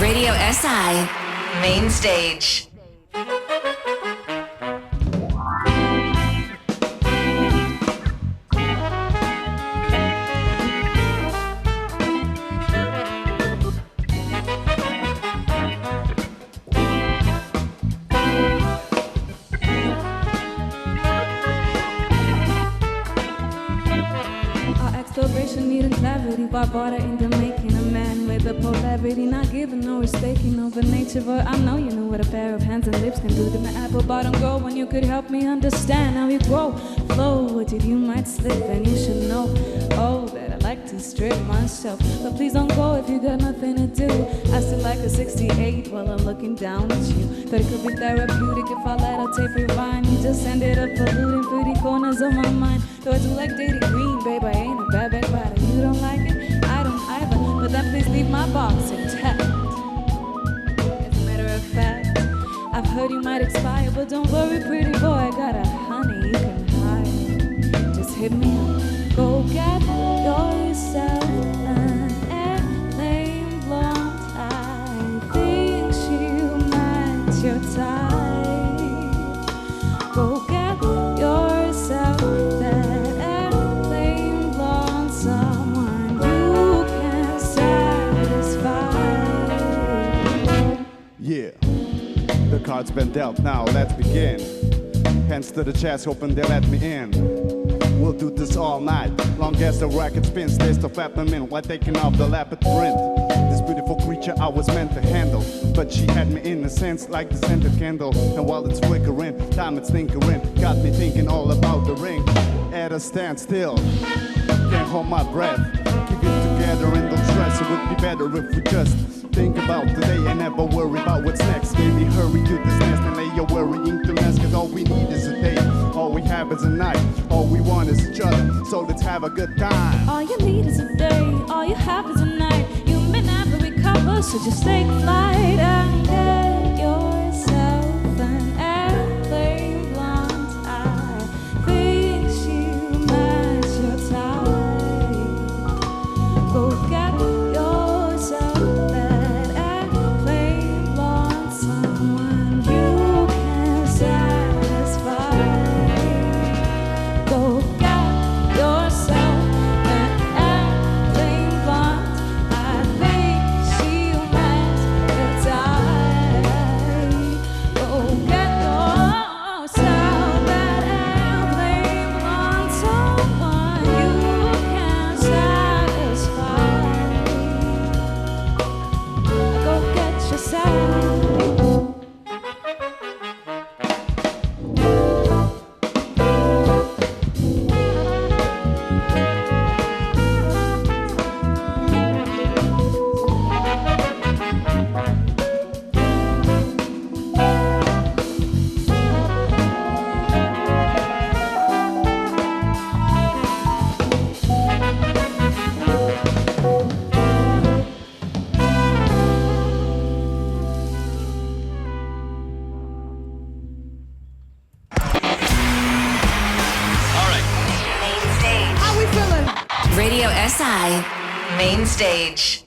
Radio SI, main stage. Exploration needing clarity, water into making a man with a polarity, not giving no mistaking over nature. But I know you know what a pair of hands and lips can do to my apple bottom girl. When you could help me understand how you grow, flow, what did you might slip, and you should know. Oh, that I like to strip myself, but please don't go if you got nothing to do. I still like a 68 while I'm looking down at you. Thought it could be therapeutic if I let out tape rewind. You just ended up polluting pretty corners of my mind. Though I do like dating green, babe, I ain't a bad back rider. You don't like it, I don't either. But then please leave my box intact. As a matter of fact, I've heard you might expire, but don't worry, pretty boy, I got a honey you can hire. Just hit me up, go get yourself an airplane blonde. I think she match your type. Go get yourself that airplane blonde, someone you can satisfy. Yeah, the card's been dealt, now let's begin. Hands to the chest, hoping they let me in. We'll do this all night, long as the record spins. Taste of peppermint while taking off the labyrinth. This beautiful creature I was meant to handle, but she had me in a sense like the scented candle. And while it's flickering, time it's tinkering, got me thinking all about the ring. At a standstill, can't hold my breath. Keep it together and don't stress. It would be better if we just think about today and never worry about what's next. Maybe hurry to this nest and lay your worrying to rest. Cause all we need is a day, all we have is a night. All we want is each other, so let's have a good time. All you need is a day, all you have is a night. You may never recover, so just take flight and get yourself an airplane blonde. I think she match your type. Go get yourself that airplane blonde, someone you can satisfy. Go get yourself an airplane blonde. I think she'll match your type. Go get yourself that airplane blonde, someone you can satisfy. Go get yourself. Main stage. Radio SI, main stage.